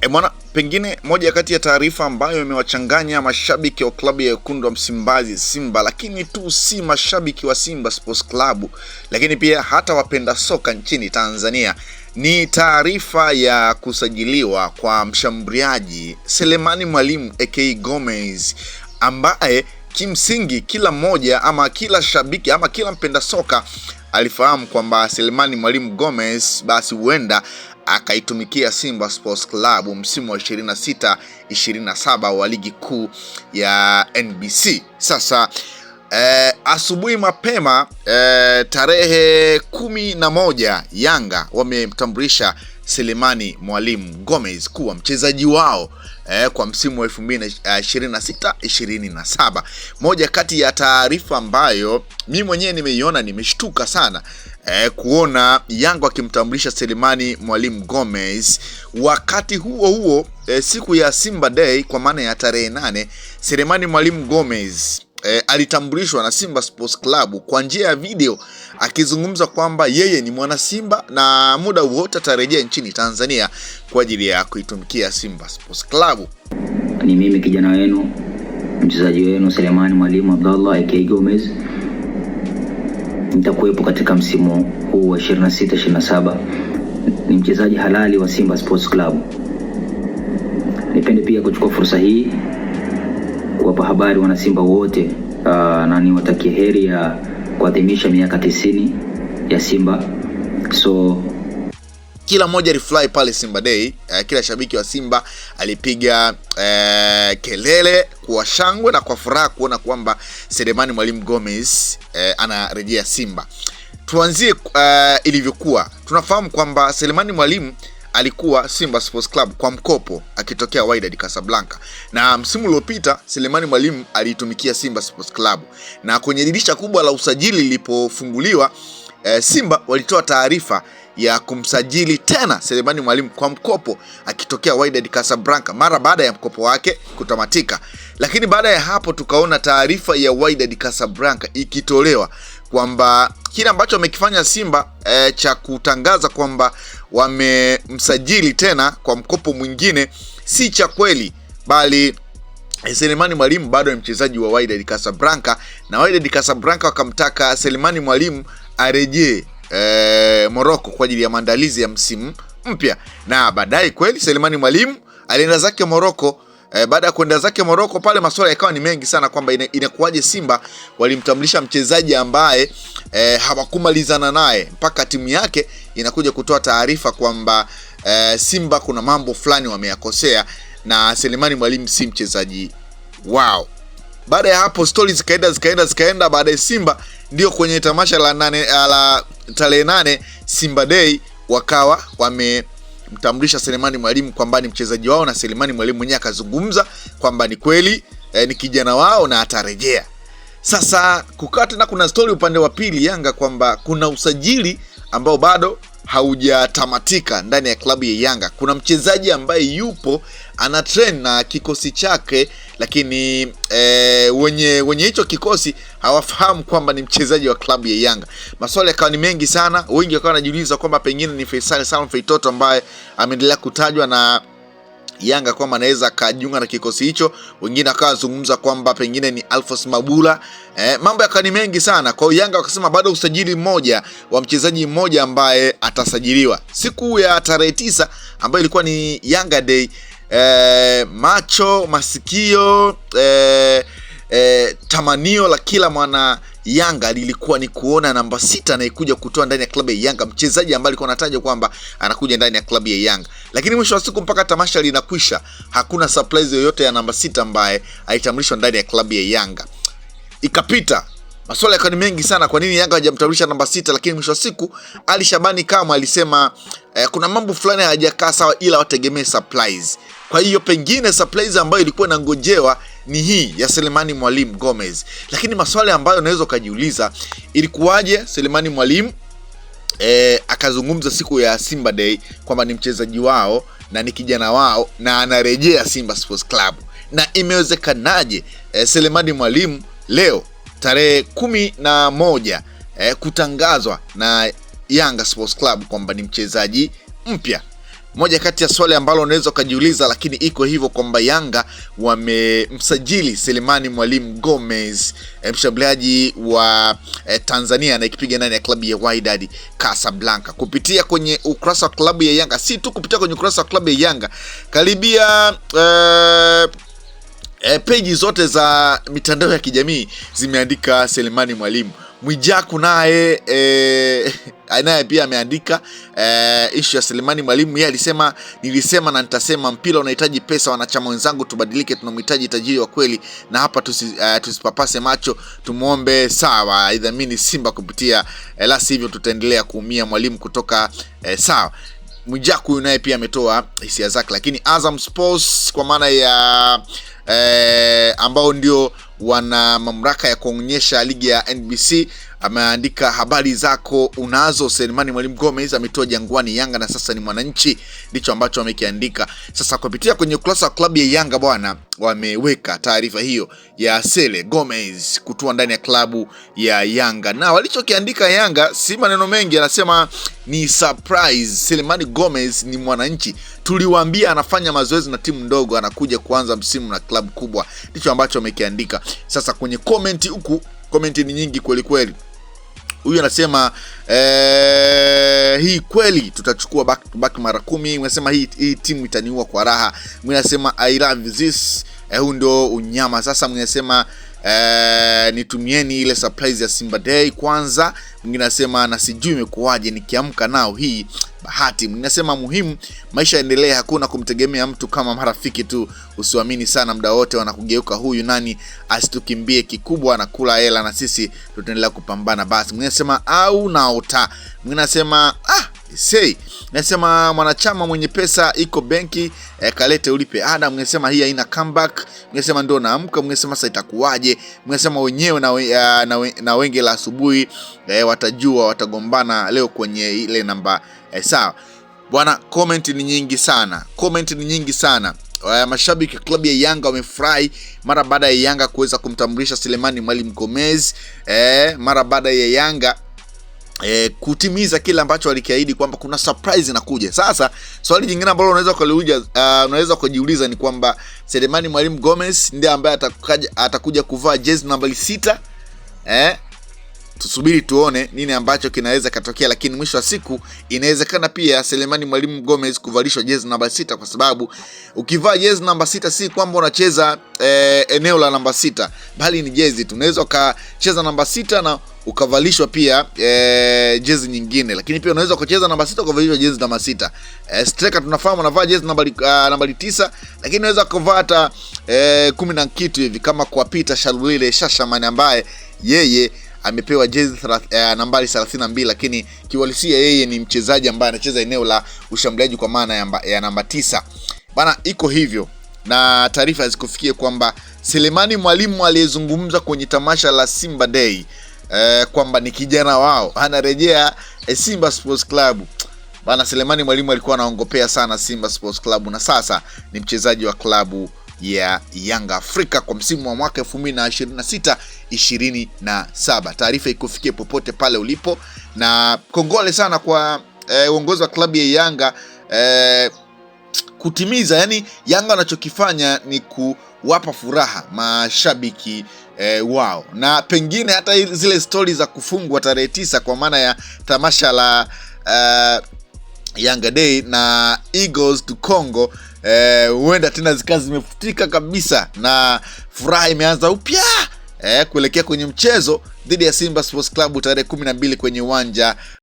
Mwana, pengine moja kati ya taarifa ambayo imewachanganya mashabiki wa klabu ya wekundu wa Msimbazi Simba, lakini tu si mashabiki wa Simba Sports Club, lakini pia hata wapenda soka nchini Tanzania, ni taarifa ya kusajiliwa kwa mshambuliaji Selemani Mwalimu aka Gomez, ambaye kimsingi kila mmoja ama kila shabiki ama kila mpenda soka alifahamu kwamba Selemani Mwalimu Gomez basi huenda akaitumikia Simba Sports Club msimu wa 26-27 wa ligi kuu ya NBC. Sasa asubuhi mapema tarehe 11 Yanga wamemtambulisha Selemani Mwalimu Gomez kuwa mchezaji wao kwa msimu wa 2026-27. Moja kati ya taarifa ambayo mimi mwenyewe nimeiona, nimeshtuka sana kuona Yanga wakimtambulisha Selemani Mwalimu Gomez. Wakati huo huo siku ya Simba Day, kwa maana ya tarehe 8, Selemani Mwalimu Gomez alitambulishwa na Simba Sports Club kwa njia ya video, akizungumza kwamba yeye ni mwana Simba na muda wote atarejea nchini Tanzania kwa ajili ya kuitumikia Simba Sports Club. Ni mimi kijana wenu, mchezaji wenu Selemani Mwalimu Abdallah aka Gomez. Nitakuwepo katika msimu huu wa 26-27. Ni mchezaji halali wa Simba Sports Club. Nipende pia kuchukua fursa hii kuwapa habari wana Simba wote na niwatakie heri ya kuadhimisha miaka 90 ya Simba. So kila mmoja alifly pale Simba Day. Kila shabiki wa Simba alipiga kelele kwa shangwe na kwa furaha kuona kwamba Selemani Mwalimu Gomez anarejea Simba. Tuanzie ilivyokuwa. Tunafahamu kwamba Selemani Mwalimu alikuwa Simba Sports Club kwa mkopo akitokea Wydad Casablanca, na msimu uliopita Selemani Mwalimu alitumikia Simba Sports Club, na kwenye dirisha kubwa la usajili lilipofunguliwa, Simba walitoa taarifa ya kumsajili tena Selemani Mwalimu kwa mkopo akitokea Wydad Casablanca mara baada ya mkopo wake kutamatika. Lakini baada ya hapo tukaona taarifa ya Wydad Casablanca ikitolewa kwamba kile ambacho wamekifanya Simba cha kutangaza kwamba wamemsajili tena kwa mkopo mwingine si cha kweli, bali Selemani Mwalimu bado ni mchezaji wa Wydad Casablanca, na Wydad Casablanca wakamtaka Selemani Mwalimu arejee Morocco kwa ajili ya maandalizi ya msimu mpya. Na baadaye kweli Selemani Mwalimu alienda zake Morocco. Baada ya kwenda zake Morocco pale, masuala yakawa ni mengi sana kwamba inakuwaje Simba walimtambulisha mchezaji ambaye hawakumalizana naye, mpaka timu yake inakuja kutoa taarifa kwamba Simba kuna mambo fulani wameyakosea na Selemani Mwalimu si mchezaji wao. Baada ya hapo stories zikaenda. Baada ya Simba ndio kwenye tamasha la tarehe 8 Simba Day wakawa wamemtambulisha Selemani Mwalimu kwamba ni mchezaji wao, na Selemani Mwalimu mwenyewe akazungumza kwamba ni kweli ni kijana wao na atarejea. Sasa kukaa tena kuna story upande wa pili Yanga kwamba kuna usajili ambao bado haujatamatika ndani ya klabu ya Yanga. Kuna mchezaji ambaye yupo ana train na kikosi chake, lakini wenye hicho kikosi hawafahamu kwamba ni mchezaji wa klabu ya Yanga. Maswali yakawa ni mengi sana, wengi wakawa wanajiuliza kwamba pengine ni Faisal Salum Feitoto ambaye ameendelea kutajwa na Yanga kwamba anaweza kajiunga na kikosi hicho. Wengine akawa zungumza kwamba pengine ni Alphonse Mabula. Mambo yakawa ni mengi sana. Kwa hiyo Yanga wakasema bado usajili mmoja wa mchezaji mmoja ambaye atasajiliwa siku ya tarehe 9 ambayo ilikuwa ni Yanga Day. Masikio tamanio la kila mwana Yanga lilikuwa ni kuona namba 6 anayekuja kutoa ndani ya klabu ya Yanga, mchezaji ambaye alikuwa anataja kwamba anakuja ndani ya klabu ya Yanga. Lakini mwisho wa siku mpaka tamasha linakwisha, hakuna surprise yoyote ya namba 6 ambaye alitambulishwa ndani ya klabu ya Yanga. Ikapita maswali yakawa ni mengi sana, kwa nini Yanga hajamtambulisha namba 6? Lakini mwisho wa siku Ali Shabani kama alisema kuna mambo fulani hayajakaa sawa, ila wategemee surprise. Kwa hiyo pengine surprise ambayo ilikuwa inangojewa ni hii ya Selemani Mwalimu Gomez. Lakini maswali ambayo unaweza kujiuliza, ilikuwaje Selemani Mwalimu akazungumza siku ya Simba Day kwamba ni mchezaji wao na ni kijana wao na anarejea Simba Sports Club, na imewezekanaje Selemani Mwalimu leo tarehe 11 kutangazwa na Yanga Sports Club kwamba ni mchezaji mpya? moja kati ya swali ambalo unaweza kujiuliza, lakini iko hivyo kwamba Yanga wamemsajili Selemani Mwalimu Gomez, mshambuliaji wa Tanzania na ikipiga ndani ya klabu ya Wydad Casablanca. Kupitia kwenye ukurasa wa klabu ya Yanga, si tu kupitia kwenye ukurasa wa klabu ya Yanga, karibia peji zote za mitandao ya kijamii zimeandika Selemani Mwalimu. Mwijaku naye pia ameandika issue ya Selemani Mwalimu. Yeye alisema, nilisema na nitasema, mpira unahitaji pesa, wanachama wenzangu tubadilike, tunamhitaji tajiri wa kweli, na hapa tusipapase macho, tumuombe sawa idhamini Simba kupitia la sivyo tutaendelea kuumia. Mwalimu kutoka sawa. Mwijaku naye pia ametoa hisia zake, lakini Azam Sports kwa maana ya ambao ndio wana mamlaka ya kuonyesha ligi ya NBC ameandika, habari zako unazo, Selemani Mwalimu Gomez ametoa Jangwani Yanga na sasa ni Mwananchi. Ndicho ambacho wamekiandika. Sasa kupitia kwenye ukurasa wa klabu ya Yanga bwana, wameweka taarifa hiyo ya Sele Gomez kutua ndani ya klabu ya Yanga, na walichokiandika Yanga si maneno mengi, anasema ni surprise, Selemani Gomez ni Mwananchi, tuliwaambia anafanya mazoezi na timu ndogo, anakuja kuanza msimu na klabu kubwa. Ndicho ambacho wamekiandika. Sasa kwenye comment huku, comment ni nyingi kweli kweli. Huyu anasema hii kweli tutachukua back to back mara 10. Unasema hii timu itaniua kwa raha. Mwingine anasema I love this. Huu ndio unyama. Sasa mwingine anasema nitumieni ile surprise ya Simba Day kwanza. Mwingine anasema na sijui imekuaje nikiamka nao hii bahati. Mwingine anasema muhimu maisha endelee, hakuna kumtegemea mtu kama marafiki tu, usiamini sana muda wote wanakugeuka, huyu nani asitukimbie, kikubwa anakula hela na sisi tutaendelea kupambana basi. Mwingine anasema au naota. Mwingine anasema nasema mwanachama mwenye pesa iko benki kalete ulipe ada. Mwingine anasema hii haina comeback. Mwingine anasema ndio naamka. Mwingine anasema sasa itakuwaje. Mwingine anasema wenyewe na wenge la asubuhi watajua, watagombana leo kwenye ile namba sawa bwana. Comment ni nyingi sana. Mashabiki klabu ya Yanga wamefurahi mara baada ya Yanga kuweza kumtambulisha Selemani Mwalimu Gomez, mara baada ya Yanga kutimiza kile ambacho walikiahidi kwamba kuna surprise inakuja. Sasa swali jingine ambalo unaweza kujiuliza ni kwamba Selemani Mwalimu Gomez ndiye ambaye atakuja kuvaa jezi namba 6. Tusubiri tuone nini ambacho kinaweza katokea, lakini mwisho wa siku inawezekana pia Selemani Mwalimu Gomez kuvalishwa jezi namba 6, kwa sababu ukivaa jezi namba 6 si kwamba unacheza eneo la namba 6, bali ni jezi tu. Unaweza ukacheza namba 6 na ukavalishwa pia jezi nyingine, lakini pia unaweza kucheza namba 6 ukavalishwa jezi namba 6. Striker tunafahamu anavaa jezi namba 9, lakini unaweza kuvaa hata 10 na kitu hivi, kama kwa Peter Shalwile Shashaman ambaye yeye amepewa jezi nambari 32, lakini kiwalisia yeye ni mchezaji ambaye anacheza eneo la ushambuliaji kwa maana ya namba 9. Bana, iko hivyo. Na taarifa zikufikie kwamba Selemani Mwalimu aliyezungumza kwenye tamasha la Simba Day kwamba ni kijana wao anarejea Simba Sports Club. Bana, Selemani Mwalimu alikuwa anaongopea sana Simba Sports Club na sasa ni mchezaji wa klabu ya Yanga Afrika kwa msimu wa mwaka 2026-27. Taarifa ikufikie popote pale ulipo, na kongole sana kwa uongozi wa klabu ya Yanga kutimiza, yani Yanga wanachokifanya ni kuwapa furaha mashabiki wao, na pengine hata zile stori za kufungwa tarehe 9 kwa maana ya tamasha la Yanga Day na Eagles to Congo huenda tena zikazi zimefutika kabisa, na furaha imeanza upya kuelekea kwenye mchezo dhidi ya Simba Sports Club tarehe 12 kwenye uwanja